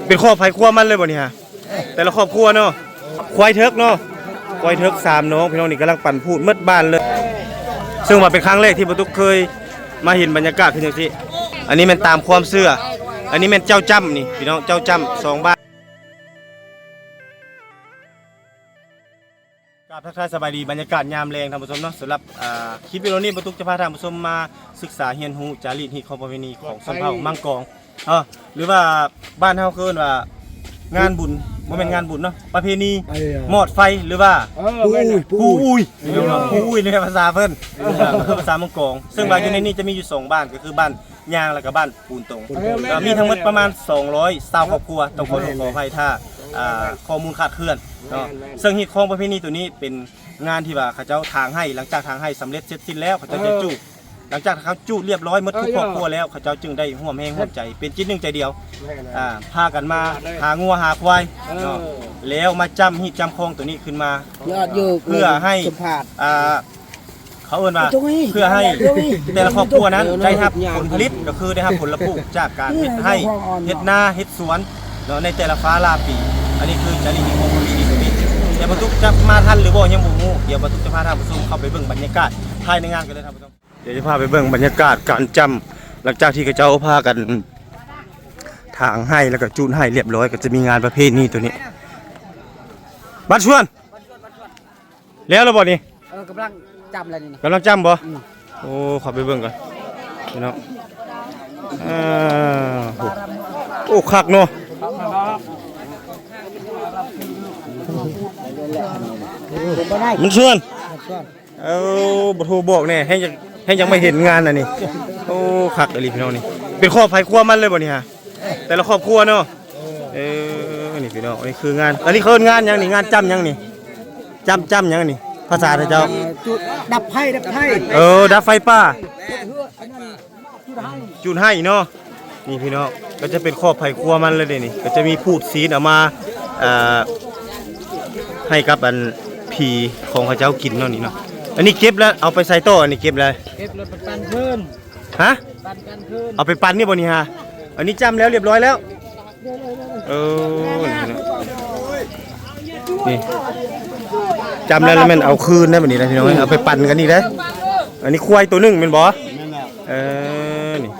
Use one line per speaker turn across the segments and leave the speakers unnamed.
เป็นครอบไผ่ครัวมันเลยบ่นี่ฮะแต่ละครอบครัวเนาะควายเทิกเนาะควายเทิก3น้องพี่น้องนี่กำลังปั่นพูดมืดบ้านเลยซึ่งว่าเป็นครั้งแรกที่บ่ตุกเคยมาเห็นบรรยากาศคือจังซี่อันนี้มันตามความเชื่ออันนี้มันเจ้าจ้ำนี่พี่น้องเจ้าจ้ำ2บ้านกับทักทายสบายดีบรรยากาศยามแรงท่านผู้ชมเนาะสำหรับคลิปวิดีโอนี้บ่ตุกจะพาท่านผู้ชมมาศึกษาเรียนรู้จารีตฮิตของประเพณีของชนเผ่ามังกรหรือว่าบ้านเฮาเคิ้นว่างานบุญบ่แม่นงานบุญเนาะประเพณีมอดไฟหรือว่าปูอุ้ยปูอุ้ยในภาษาเพิ่นคือภาษามังกรซึ่งบ้านอยู่ในนี้จะมีอยู่2บ้านก็คือบ้านยางแล้วก็บ้านปูนตรงมีทั้งหมดประมาณ220ครอบครัวต้องขออภัยถ้าข้อมูลคลาดเคลื่อนเนาะซึ่งฮิตของประเพณีตัวนี้เป็นงานที่ว่าเขาเจ้าทางให้หลังจากทางให้สำเร็จเสร็จสิ้นแล้วเขาจะจู้หลังจากเขาจู้เรียบร้อยหมดทุกครอบครัวแล้วเขาเจ้าจึงได้ร่วมแรงร่วมใจเป็นจิตหนึ่งใจเดียวพากันมาหางัวหาควายเนาะแล้วมาจำฮิตจำคลองตัวนี้ขึ้นมาเพื่อให้เขาเอิ้นว่าเพื่อให้แต่ละครอบครัวนั้นได้รับผลผลิตก็คือได้รับผลผลิตจากการเฮ็ดให้เฮ็ดนาเฮ็ดสวนเนาะในแต่ละฟ้าลาปีอันนี้คือจารีตของประเพณีตัวนี้แต่บรรทุกจะมาทันหรือบ่ยังบ่ฮู้เดี๋ยวบรรทุกจะพาท่านผู้ชมเข้าไปเบิ่งบรรยากาศภายในงานกันเลยท่านผู้ชมเดี๋ยวจะพาไปเบิ่งบรรยากาศการจำหลังจากที่เขาเจ้าพากันทางให้แล้วก็จูนให้เรียบร้อยก็จะมีงานประเภทนี้ตัวนี้บัดชวนแล้วเราบ่นี่
กำลังจำอะไรนี่
กำลังจำบ่โอ้ขอไปเบิ่งก่อนพี่น้องโอ้คักเนาะมันชวนบ่โทรบอกแน่ให้ยังไม่เห็นงานอันนี้โอ้คักอีหลีพี่น้องนี่เป็นครอบไผ่ครัวมันเลยบ่นี่ฮะแต่ละครอบครัวเนาะนี่พี่น้องนี่คืองานอันนี้เคิ้นงานยังนี่งานจำยังนี่จำยังนี่ภาษาเจ้า
ดับไพ่
ดับไฟป่าจุดให้เนาะนี่พี่น้องก็จะเป็นครอบไผ่ครัวมันเลยนี่ก็จะมีพูดศีลออกมาให้กับอันผีของเขาเจ้ากินเนาะนี่เนาะอันนี้เก็บแล้วเอาไปใส่โต๊ะอันนี้เก็บเลย
เก็บแล้วปั่นคืน
ฮะ
ปั่นกันคืน
เอาไปปั่นนี่บ่นี่ฮะอันนี้จำแล้วเรียบร้อยแล้วนี่จำแล้วมันเอาคืนได้แบบนี้นะพี่น้องเอาไปปั่นกันนี่ได้อันนี้ควายตัวนึงเป็นบ่นี่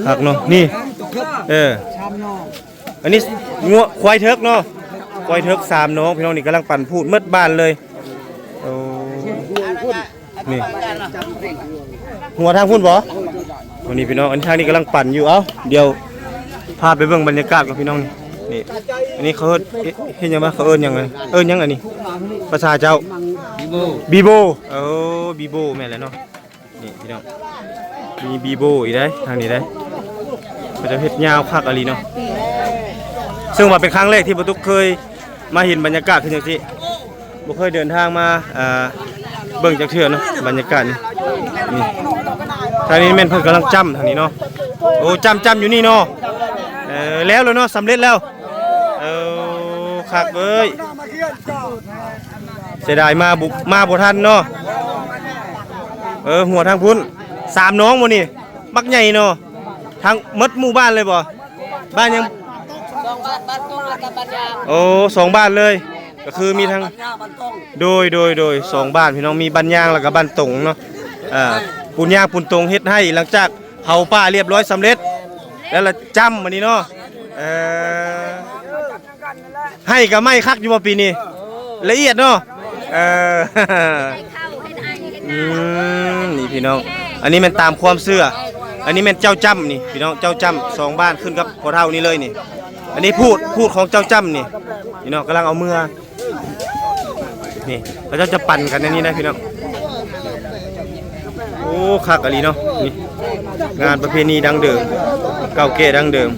หักเนาะนี่อันนี้งัวควายเทิกเนาะควายเทิก3น้องพี่น้องนี่กำลังปั่นพูดมืดบ้านเลยนี่หัวทางพุ่นบ่วันนี้พี่น้องอันทางนี้กำลังปั่นอยู่เดี๋ยวพาไปเบิ่งบรรยากาศกับพี่น้องนี่อันนี้เขาเห็นยังมั้ยเขาเอิ้นยังไงยังอันนี้ภาษาเจ้าบีโบบีโบแม่นแล้วเนาะนี่พี่น้องมีบีโบอีกได้ทางนี้ได้มันจะเฮ็ดยาวคักอีหลีเนาะซึ่งว่าเป็นครั้งแรกที่บ่ตุกเคยมาเห็นบรรยากาศคือจังซี่บ่เคยเดินทางมาเบิ่งจักเทื่อเนาะบรรยากาศนี่ทางนี้แม่นเพิ่นกำลังจำทางนี้เนาะโอ้จำอยู่นี่เนาะแล้วเนาะสำเร็จแล้วคักเอ้ยเสียดายมาบ่ทันเนาะหัวทางพุ่น3น้องมื้อนี้บักใหญ่เนาะทางหมดหมู่บ้านเลยบ่บ้านยัง
2บ้านบ้านตรงแล้วกับบ้านยาง
โอ้2บ้านเลยก็คือมีทั้งโดย2บ้านพี่น้องมีบ้านยางแล้วก็บ้านตรงเนาะปูนยางปูนตรงเฮ็ดให้หลังจากเผาป่าเรียบร้อยสำเร็จแล้วละจำมื้อนี้เนาะให้ก็ไม่คักอยู่บ่ปีนี้ละเอียดเนาะนี่พี่น้องอันนี้มันตามความเชื่ออันนี้มันเจ้าจ้ำนี่พี่น้องเจ้าจ้ำ2บ้านขึ้นกับพ่อเฒ่านี่เลยนี่อันนี้พูดของเจ้าจ้ำนี่พี่น้องกำลังเอามือนี่เขาจะปั่นกันในนี้นะพี่น้องโอ้คักอีหลีเนาะนี่งานประเพณีดังเดิมเก่าแก่ดังเดิม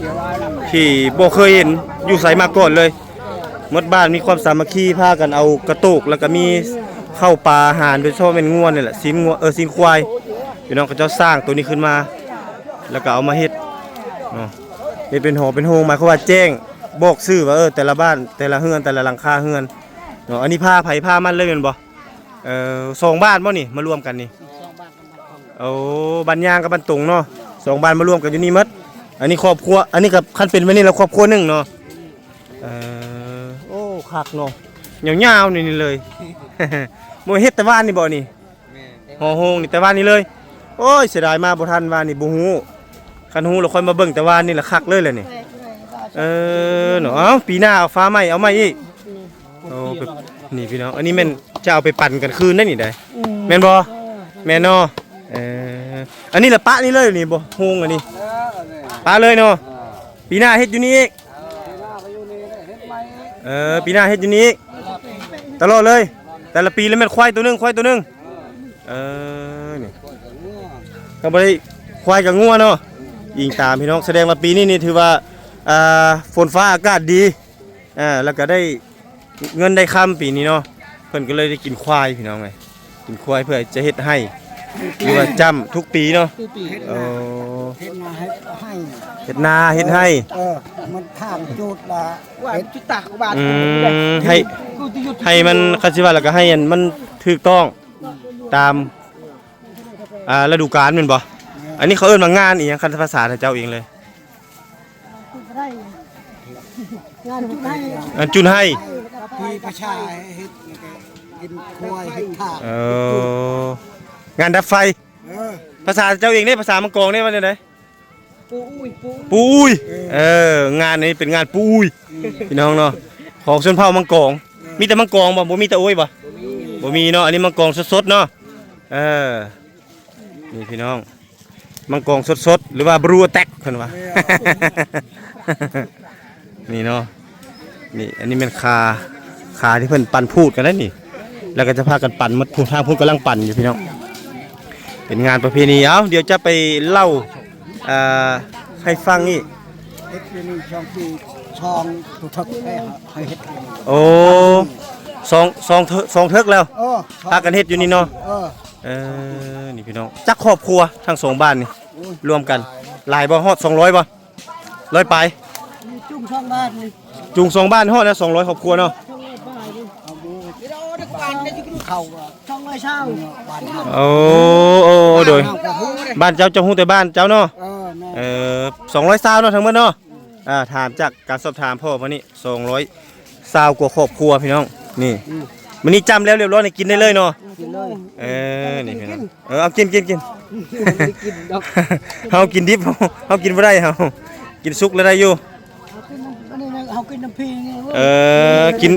ที่บ่เคยเห็นอยู่ไสมาก่อนเลยหมดบ้านมีความสามัคคีพากันเอากระตุกแล้วก็มีข้าวปลาอาหารโดยเฉพาะเป็นงัวนี่แหละซีนงัวซีนควายพี่น้องเขาจะสร้างตัวนี้ขึ้นมาแล้วก็เอามาเฮ็ดเนาะนี่เป็นหอเป็นโฮงหมายความว่าแจ้งบอกชื่อว่าแต่ละบ้านแต่ละเฮือนแต่ละหลังคาเฮือนเนาะอันนี้ผ้าไผ่ผ้ามันเลยแม่นบ่2บ้านบ่นี่มารวมกันนี่บ้านยางกับบ้านตรงเนาะ2บ้านมารวมกันอยู่นี่หมด อันนี้ครอบครัวอันนี้กับคันเป็นไว้นี่แล้วครอบครัวหนึงเนาะโอ้คักเนาะยาวๆนี่เลย บ่เฮ็ดแต่ว่านนี่บ่นี่ห่อโฮงนี่แต่ว่านนี่เลยโอ้ยเสียดายมาบ่ทันว่านนี่บ่ฮู้คันฮู้แล้วค่อยมาเบิ่งแต่ว่านนี่ละคักเลยแหละนี่เนาะเอ้าปีหน้าเอาฟ้าใหม่เอาใหม่อีกโอ้แบบนี่พี่น้องอันนี้แม่นจะเอาไปปั่นกันคืนได้นี่ได้แม่นบ่แม่นเนาะอันนี้ละปะนี่เลยนี่บ่โฮงอันนี้ปะเลยเนาะปีหน้าเฮ็ดอยู่นี่อีกปีหน้าเฮ็ดอยู่นี่อีกตลอดเลยแต่ละปีแล้วแม่นควายตัวหนึงนี่ก็บ่ได้ควายกับงัวเนาะยิงตามพี่น้องแสดงว่าปีนี้นี่ถือว่าฝนฟ้าอากาศดีแล้วก็ได้เงินได้คำปีนี้เนาะเพิ่นก็เลยได้กินควายพี่น้องไงกินควายเพื่อจะเฮ็ดให้หรือว่าจำทุกปีเนาะ
เฮ็ดนาให้
เฮ็ดนาเฮ็ดให้
มันทางจุดละว่าจุดตากบาท
ให้มันคาสิว่าแล้วก็ให้มันถูกต้องตามฤดูกาลแม่นบ่อันนี้เขาเอิ้นว่างานอีหยังคันภาษาเจ้าเองเลยงานจุนให้
พี่ประชาเฮ็ดกินควายเฮ็ดทาก
งานดับไฟภาษาเจ้าเองได้ภาษามังกรได้ว่าจังได๋ปูอุ้ยงานนี้เป็นงานปูอุ้ยพี่น้องเนาะของชนเผ่ามังกรมีแต่มังกรบ่มีแต่โอ้ยบ่มีเนาะอันนี้มังกรสดๆเนาะนี่พี่น้องมังกรสดๆหรือว่าบรูแตกเพิ่นว่า นี่เนาะนี่อันนี้เป็นคาที่เพิ่นปั่นพูดกันแล้วนี่แล้วก็จะพากันปั่นมัดพูดทางพูดกำลังปั่นอยู่พี่น้องเป็นงานประเพณีเดี๋ยวจะไปเล่าให้ฟังนี่
เฮ็ดนี่ช่องทุกทักให้เฮ็ด
โอ้สองเทิกแล้วพากันเฮ็ดอยู่นี่เนาะนี่พี่น้องจักครอบครัวทั้งสองบ้านนี่รวมกันหลายบ่ฮอด200บ่100ไป
จุ่ม2บ้านนี่
จุง2บ้านฮอดแล้ว200ครอบครัวเนาะโอ้โดยบ้านเจ้าฮู้แต่บ้านเจ้าเนาะ220เนาะทั้งหมดเนาะถามจากการสอบถามพ่อมานี่220กว่าครอบครัวพี่น้องนี่มื้อนี้จำแล้วเรียบร้อยนี่กินได้เลยเนาะนี่พี่น้องเอากินเฮากินดิบเฮากินบ่ได้เฮากินสุกแล้วได้อยู่
เฮากินน้ำพริก
กิน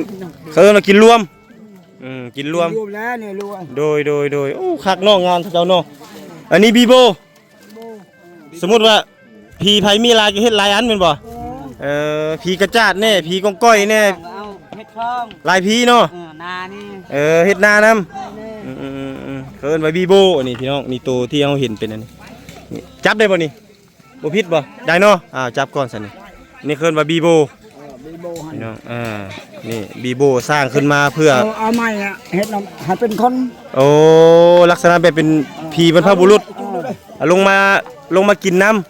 เรากินรวมกินรวม
แล้วเนี่ยรวม
โดยโอ้คักนอกงานเจ้าเนาะอันนี้บีโบสมมุติว่าผีไผมีลายก็เฮ็ดลายอันแม่นบ่ผีกระจาดแน่ผีกองก้อยแน่
เฮ็ดคลอง
ลายผีเนาะ
นานี่
เฮ็ดนานำเอิ้นว่าบีโบอันนี้พี่น้องนี่ตัวที่เฮาเห็นเป็นอันนี้จับได้บ่นี่บ่ผิดบ่ได้เนาะจับก่อนซั่นนี่เอิ้นว่าบีโบพี่น้องนี่บีโบสร้างขึ้นมาเพื่อ
เอาไม้เฮ็ดให้เป็นคน
โอ้ลักษณะแบบเป็นผีบรรพบุรุษลงมากินน้ำ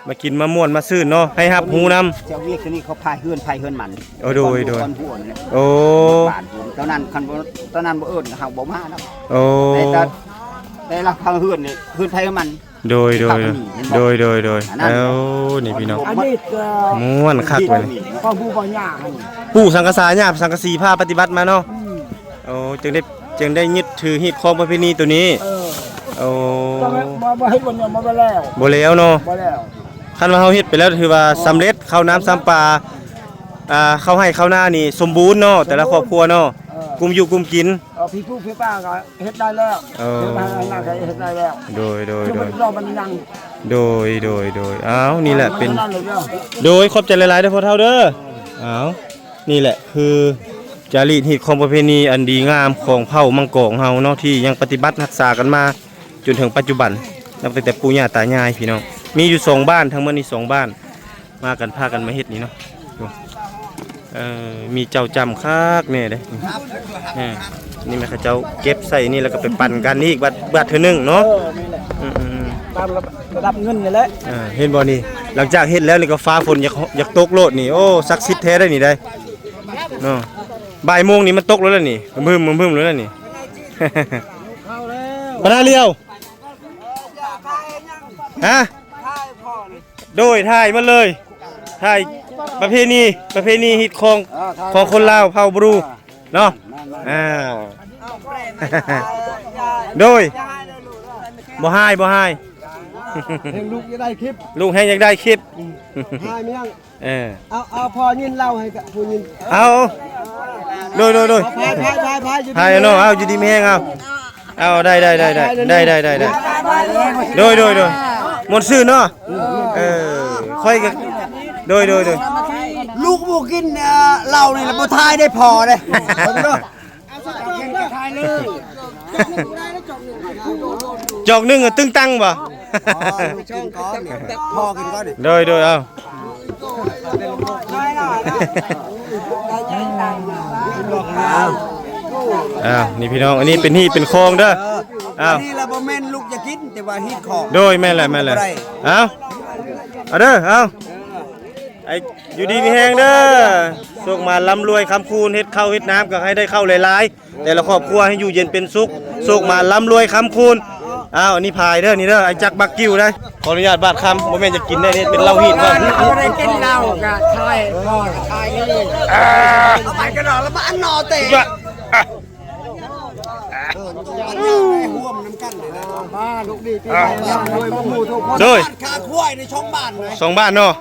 มากินมาม่วนมาซื่นเนาะให้รับหูน้
ำเจ้าเวียกนี่เขาพายเฮือนมัน
โดยโอ้
ตอนนั้นบ่เอิ้นเฮาบ่มาเนาะ
โอ้
แต่ละทางเฮือนนี่เฮือนไผมัน
โดยนี่พี่น้องม่วนคักเลย
พ่อผู้บ่ย่า
ผู้สังกษาญาสังกสีผ้าปฏิบัติมาเนาะโอ้จึงได้ยึดถือฮีดของประเพณีตัวนี้โอ้
บ่ให้บ่เนี่ยบ่แล้ว
บ่แล้วเนาะ
บ่แล้ว
คันว่าเฮาเฮ็ดไปแล้วถือว่าสำเร็จเข้าน้ำซ้ำปลาเข้าให้เข้าหน้านี่สมบูรณ์เนาะแต่ละครอบครัวเนาะกุมอยู่กุมกิน
พี่ผู้พี่ป้าก็เฮ็ดได้แล้วเฮ็ดได้แล้ว
โดยนี่แหละเป็นโดยขอบใจหลายๆเด้อพ่อเฒ่าเด้อนี่แหละคือจารีตฮีตของประเพณีอันดีงามของเผ่ามังกรเฮาเนาะที่ยังปฏิบัติรักษากันมาจนถึงปัจจุบันนับตั้งแต่ปู่ย่าตายายพี่น้องมีอยู่2บ้านทั้งหมดนี่2บ้านมากันพากันมาเฮ็ดนี่เนาะมีเจ้าจำคักแน่เด้นี่แม่เขาเจ้าเก็บใส่นี่แล้วก็ไปปั่นกันนี่อีกบาทเท่านึงเนาะ
ตามระดับเงินนี่แหละ
เห็นบ่นี่หลังจากเฮ็ดแล้วนี่ก็ฟ้าฝนอยากตกโลดนี่โอ้ศักดิ์สิทธิ์แท้ได้นี่ได้เนาะบ่ายโมงนี่มันตกแล้วล่ะนี่บึ้มแล้วล่ะนี่ปลาเลี้ยวฮะ โดยถ่ายมาเลยถ่ายประเพณีฮิตของคนลาวเผ่าบรูเนาะโดยบ่ให้
ลูกจะได้คลิป
ลูกให้อยากได้คลิป
ให้เมียง
เอา
พอยินเล่าให้กับผู้ยิน
เอาโดยพายเนาะเอาอยู่ดีมีแห้งเอาได้โดยหมดซื่อเนาะค่อยกันโดย
ลูกบ่กินเหล้านี่ละบ่ทายได้พอเด้
จอกนึงตึ้งตังบ่
พอกินก่อนดิ
โดยเอานี่พี่น้องอันนี้เป็นฮีเป็นคลองเด้อ
นี่ละบ่แม่นลูกจะกินแต่ว่าฮีดของ
โดยแม่นแหละเอาเด้อเอาไอ้อยู่ดีมีแฮงเด้อส่งมาร่ำรวยคำคูณเฮ็ดข้าวเฮ็ดน้ำก็ให้ได้เข้าหลายๆแต่ละครอบครัวให้อยู่เย็นเป็นสุขส่งมาร่ำรวยคำคูณอันนี้พายเด้อนี่เด้อไอ้จักบักกิ้วได้ขออนุญาตบาดคำบ่แม่นจะกินได้นี่เป็นเหล้าฮีดก่อน
บ่ได้กินเหล้าก็ทายพ่อทายนี่เอาไปกระดอกแล้วมาอันนอเตะห่วมน้ำกันเลยนะบ้านลูกดีที่รวยบ่หมู่ทุกคนบ้านขาควายในช่องบ้านเลย
2บ้านเนาะ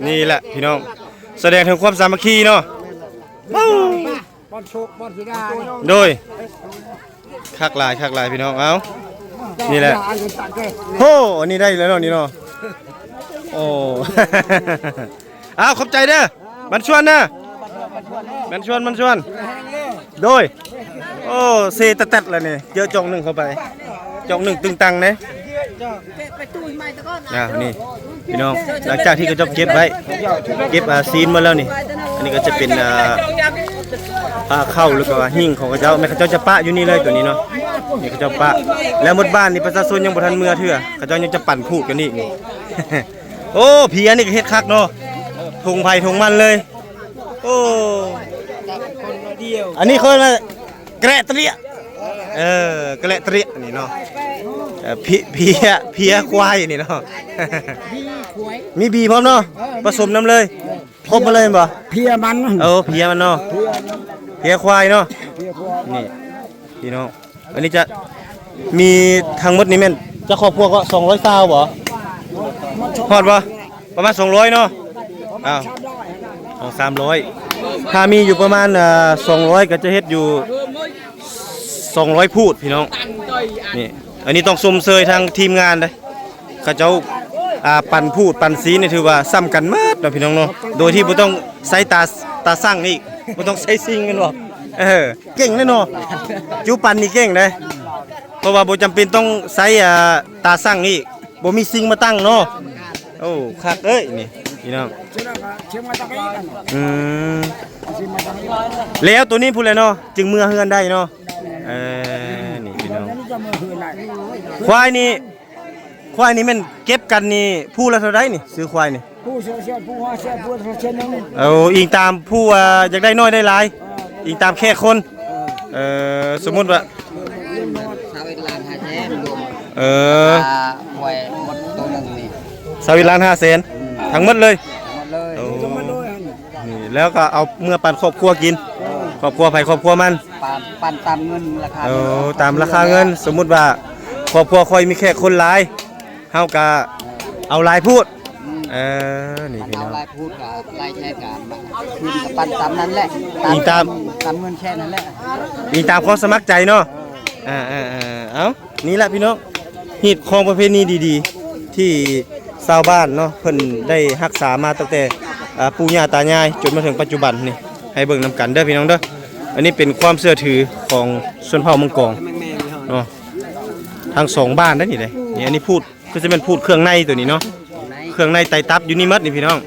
นี่แหละพี่น้องแสดงถึงความสามัคคีเนาะ
บ่โชคบ่สิได้
โดยคักหลายพี่น้องเอานี่แหละโอ้อันนี้ได้แล้วเนาะนี่เนาะโอ้ขอบใจเด้อมันชวนนะมันชวนโดยโอ้เซตัดแล้วนี่เจอจองหนึ่งเข้าไปจองหนึ่งตึงตังนะนี่พี่น้องหลังจากที่เขาจะเก็บไว้เก็บซีนมาแล้วนี่อันนี้ก็จะเป็นผ้าเข้าแล้วก็หิ้งของเขาเจ้าแม่เขาเจ้าจะปะอยู่นี่เลยตัวนี้เนาะนี่เขาเจ้าปะแล้วหมดบ้านนี่ประชาชนยังบ่ทันเมื่อเถื่อเขาเจ้ายังจะปั่นพูดกันนี่โอ้เพียนี่ก็เฮ็ดคักเนาะทงไผ่ทงมันเลยโอ้อันนี้เขาเรียกแกระเตรียแกระเตรียนี่เนาะเพียควายนี่เนาะมีบีพร้อมเนาะผสมน้ำเลยครบมาเลยบ่
เพียมัน
เพียมันเนาะเพียควายเนาะนี่พี่น้องอันนี้จะมีทั้งหมดนี่แม่นจะครอบครัวก็200ซาวบ่ฮอดบ่ประมาณ200เนาะ300ถ้ามีอยู่ประมาณ200ก็จะเฮ็ดอยู่200พูดพี่น้องนี่อันนี้ต้องชมเชยทางทีมงานเลยเขาเจ้าปั่นพูดปั่นสีนี่ถือว่าซ้ำกันมากนะพี่น้องเนาะโดยที่บ่ต้องใช้ตาสั่งนี่บ่ต้องใช้ซิงกันหรอกเก่งแน่นอนจูปั่นนี่เก่งเลยเพราะว่าบ่จำเป็นต้องใช้ตาสั่งนี่บ่มีซิงมาตั้งเนาะโอ้คักนี่พี่น้องแล้วตัวนี้พูดเลยเนาะจึงเมื่อเฮือนได้เนาะนี่พี่น้องควายนี่มันเก็บกันนี่ผู้ละเท่าไรนี่ซื้อควายนี่
ผู้เชี่ยวผู้ว่าเชี่ยวผู้เชี่ยวนึง
อิงตามผู้อยากได้น้อยได้หลายอิงตามแค่คนสมมุติว่า
ควายหมดตัวนึงนี่
21,500,000ทั้งหมดเลยนี่แล้วก็เอาเมื่อปั่นครอบครัวกินครอบครัวไผครอบครัวมัน
ปั่นตามเงินราคา
ตามราคาเงินสมมุติว่าครอบครัวค่อยมีแค่คนหลายเฮาก็เอาหลายพูดนี่พี่น้อง
เอาหลายพูดกับหลายแค่กันคือกับปั่นตามนั้นแหละตามเงินแค่นั้นแหละ
มีตามความสมัครใจเนาะเอานี่แหละพี่น้องฮีตของประเพณีดีๆที่ชาวบ้านเนาะเพิ่นได้รักษามาตั้งแต่ปู่ย่าตายายจนมาถึงปัจจุบันนี่ให้เบิ่งนำกันเด้อพี่น้องเด้ออันนี้เป็นความเชื่อถือของชนเผ่ามังกรเนาะทั้ง2บ้านนั่นนี่เลยนี่อันนี้พูดก็จะเป็นพูดเครื่องในตัวนี้เนาะเครื่องในไตตับอยู่นี่มัดนี่พี่น้อง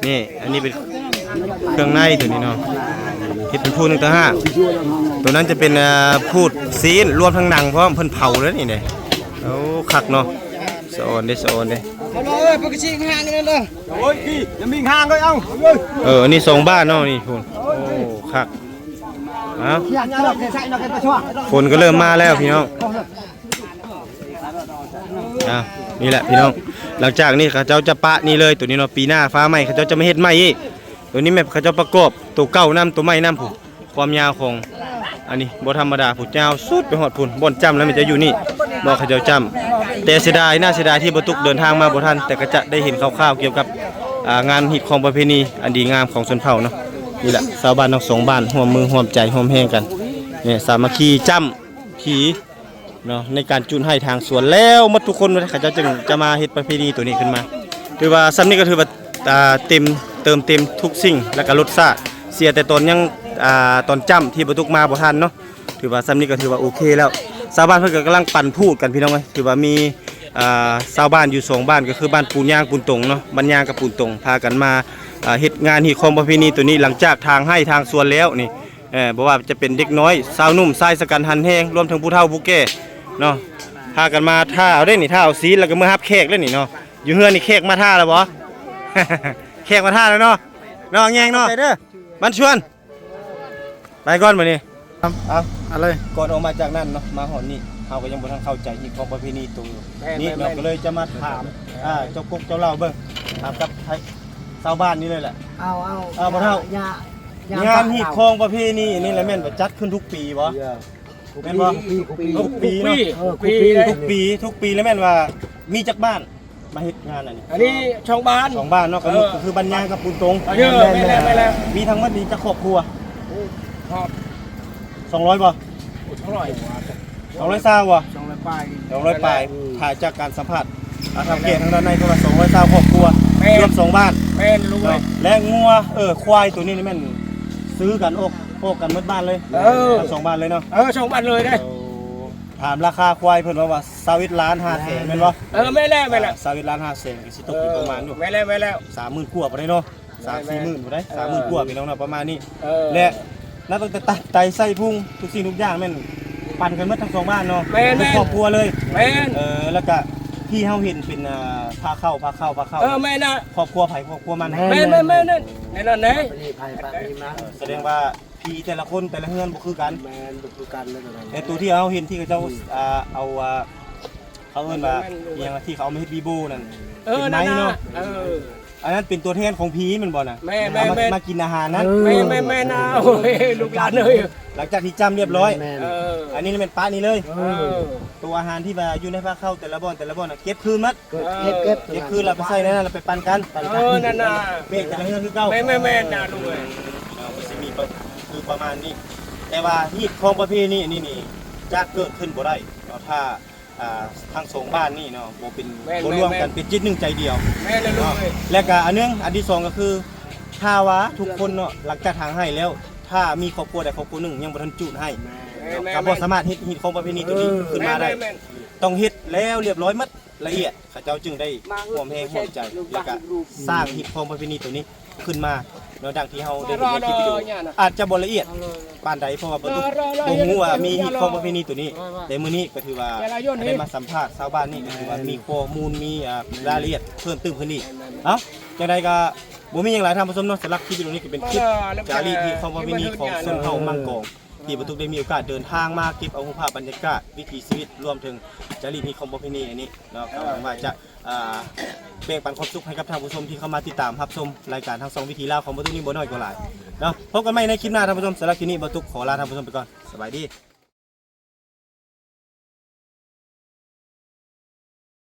นี่อันนี้เป็นเครื่องในตัวนี้เนาะเฮ็ดเป็นพูด1/5ตัวนั้นจะเป็นพูดซีนรวมทั้งหนังพร้อมเพิ่นเผาแล้วนี่เลยโอ้คักเนาะสะออนเด้
ปกติห่างกันเด้อโอ้ยพี่อย่ามีห่างเลย
อันนี้2บ้านเนาะนี่พูดโอ้คักฝนก็เริ่มมาแล้วพี่น้อง นี่แหละพี่น้องหลังจากนี้เขาเจ้าจะปะนี่เลยตัวนี้เนาะปีหน้าฟ้าใหม่เขาเจ้าจะไม่เฮ็ดใหม่อีกตัวนี้แม่เขาเจ้าประกอบตัวเก่านํตัวใหม่นํผู้ความยาวของอันนี้บ่ธรรมดาผู้ยาวสุดไปฮอดพุ่นบ่อนจำแล้วมันจะอยู่นี่บ่เขาเจ้าจำแต่เสียดายน่าเสียดายที่บ่ตุกเดินทางมาบ่ทันแต่ก็จะได้เห็นคร่าวๆเกี่ยวกับงานฮิตของประเพณีอันดีงามของชนเผ่าเนาะนี่แหละชาวบ้านทั้งสองบ้านร่วมมือร่วมใจร่วมแรงกันนี่สามัคคีจำผีเนาะในการจุนให้ทางสวนแล้วหมดทุกคนเขาจะจึงจะมาเฮ็ดประเพณีตัวนี้ขึ้นมาถือว่าซ้ำนี้ก็ถือว่าเติมเต็มทุกสิ่งแล้วก็รสชาติเสียแต่ตอนยังตอนจำที่บ่ตุกมาบ่ทันเนาะถือว่าซ้ำนี้ก็ถือว่าโอเคแล้วชาวบ้านเพิ่นก็กำลังปั่นพูดกันพี่น้องเอ้ยถือว่ามีชาวบ้านอยู่2บ้านก็คือบ้านปูนย่างปูนตงเนาะบ้านย่างกับปูนตงพากันมาเฮ็ดงานฮีของประเพณีตัวนี้หลังจากทางให้ทางสวนแล้วนี่บ่ว่าจะเป็นเด็กน้อยสาวนุ่มชายสกันหันแฮงรวมถึงผู้เฒ่าผู้แก่เนาะพากันมาท่าเอาได้นี่ท่าเอาซีแล้วก็เมื่อฮับแขกแล้วนี่เนาะอยู่เฮือนนี่แขกมาท่าแล้วบ่ แขกมาท่าแล้วเนาะเนาะแยงเนาะไปเด้อบ้านชวนไปก่อนมื้อนี้เอาอะไรก่อนออกมาจากนั้นเนาะมาหอดนี่เฮาก็ยังบ่ทันเข้าใจฮีของประเพณีตรงนี้เนาะก็เลยจะมาถามเจ้ากุ๊กเจ้าเล่าเบิ่งถามกับชาวบ้านนี่เลยแหละเอาบ่เท่างานฮีของประเพณีนี่แหละแม่นบ่จัดขึ้นทุกปีบ่แม่นบ่ทุกปีเนาะทุกปีแล้วแม่นว่ามีจักบ้านมาเฮ็ดงานอันนี้
ช่องบ้าน
เนาะก็คือบ้านย่างกับปูนตง
ไม่แล้ว
มีทั้งหมดนี้จักครอบครัว200บ่200ซาวบ่200ปลายถ่ายจากการสัมภาษณ์ทางเกตทางด้านในเท่ากับ200ซาวครอบครัวรวม2บ้าน
แม่นรู้เลย
และงัวควายตัวนี้นี่แม่นซื้อกันโอกกันหมดบ้านเลยทั้ง2บ้านเลยเนาะ
ช่องบ้านเลยได้
ถามราคาควายเพิ่นว่า21.5 ล้านแม่นบ่
ไม่แล้ว
21.5 ล้านก็สิตกอยู่ประมาณอยู่
ไม่แล้ว
30,000 กว่าบ่ได้เนาะ 3-4 หมื่นบ่ได้ 30,000 กว่าพี่น้องเนาะประมาณนี้และนับตั้งแต่ตัดไตไส้พุงทุกสิ่งทุกอย่างแม่นปั่นกันหมดทั้ง2บ้านเนาะเป็นครอบครัวเลย
แม่น
แล้วก็ที่เฮาเห็นเป็นพาเข้า
แม่น่ะ
ครอบครัวไผครอบครัวมัน
แม่นั่นแน่
แสดงว่าพี่แต่ละคนแต่ละเฮือนบ่คือกัน
แม่นบ่คือกันเลย
แต่ตัวที่เฮาเห็นที่เขาเจ้าเอาเขาเอิ้นว่าอีหยังที่เขาเอามาเฮ็ดบีโบนั่นเป็นไม้เนาะอันนั้นเป็นตัวแทนของผีมันบ่น่ะ
แม่
มากินอาหารนั้น
แม่น่ะโอ้ยลูกหลานเอ้ย
หลังจากที่จำเรียบร้อยอันนี้เป็นป้านี่เลยตัวอาหารที่ว่าอยู่ในผ้าเข้าแต่ละบ่อนน่ะเก็บคืนมัดเก็บคืนแล้วไปใส่ในนั้นแล้วไปปั่นกัน
นั่นน่ะ
เมฆแต่ละเฮือนคือเก่า
แม่น่ะลูกเอ้ย
ก็สิมีคือประมาณนี้แต่ว่าฮีตของประเพณีนี่จะเกิดขึ้นบ่ได้ถ้าทั้งสองบ้านนี่เนาะบ่เป็นบ่ร่วมกันเป็นจิตหนึ่งใจเดียว
แม่เลยลูกเอ้ย
และก็อันที่2ก็คือถ้าว่าทุกคนเนาะหลังจากทางให้แล้วถ้ามีครอบครัวใดครอบครัวหนึ่งยังบ่ทันจุดให้ก็บ่สามารถเฮ็ดฮีตของประเพณีตัวนี้ขึ้นมาได้ต้องเฮ็ดแล้วเรียบร้อยหมดละเอียดเขาเจ้าจึงได้ร่วมแรงร่วมใจแล้วก็สร้างฮีตของประเพณีตัวนี้ขึ้นมาเนาะดังที่เฮาได้เห็นในคลิปวิดีโออาจจะบ่ละเอียดปานใดเพราะว่าบ่ฮู้ว่ามีฮีตของประเพณีตัวนี้แต่มื้อนี้ก็ถือว่าได้มาสัมภาษณ์ชาวบ้านนี่ก็ถือว่ามีข้อมูลมีรายละเอียดเพิ่มเติมขึ้นอีกจังไดก็บ่มีหยังหลายท่านผู้ชมเนาะสำหรับคลิปวิดีโอนี้ก็เป็นคลิปจารีตฮีตของประเพณีของชนเผ่ามังกรที่บ่ตุกได้มีโอกาสเดินทางมาเก็บเอารูปภาพบรรยากาศวิถีชีวิตรวมถึงจารีตฮีตของประเพณีอันนี้เนาะก็หวังว่าจะแบ่งปันความสุขให้กับท่านผู้ชมที่เข้ามาติดตามรับชมรายการทั้ง2วิถีลาวของบ่ตุกนี้บ่น้อยกว่าหลายเนาะพบกันใหม่ในคลิปหน้าท่านผู้ชมสำหรับคลิปนี้บ่ตุกขอลาท่านผู้ชมไปก่อนสบายดี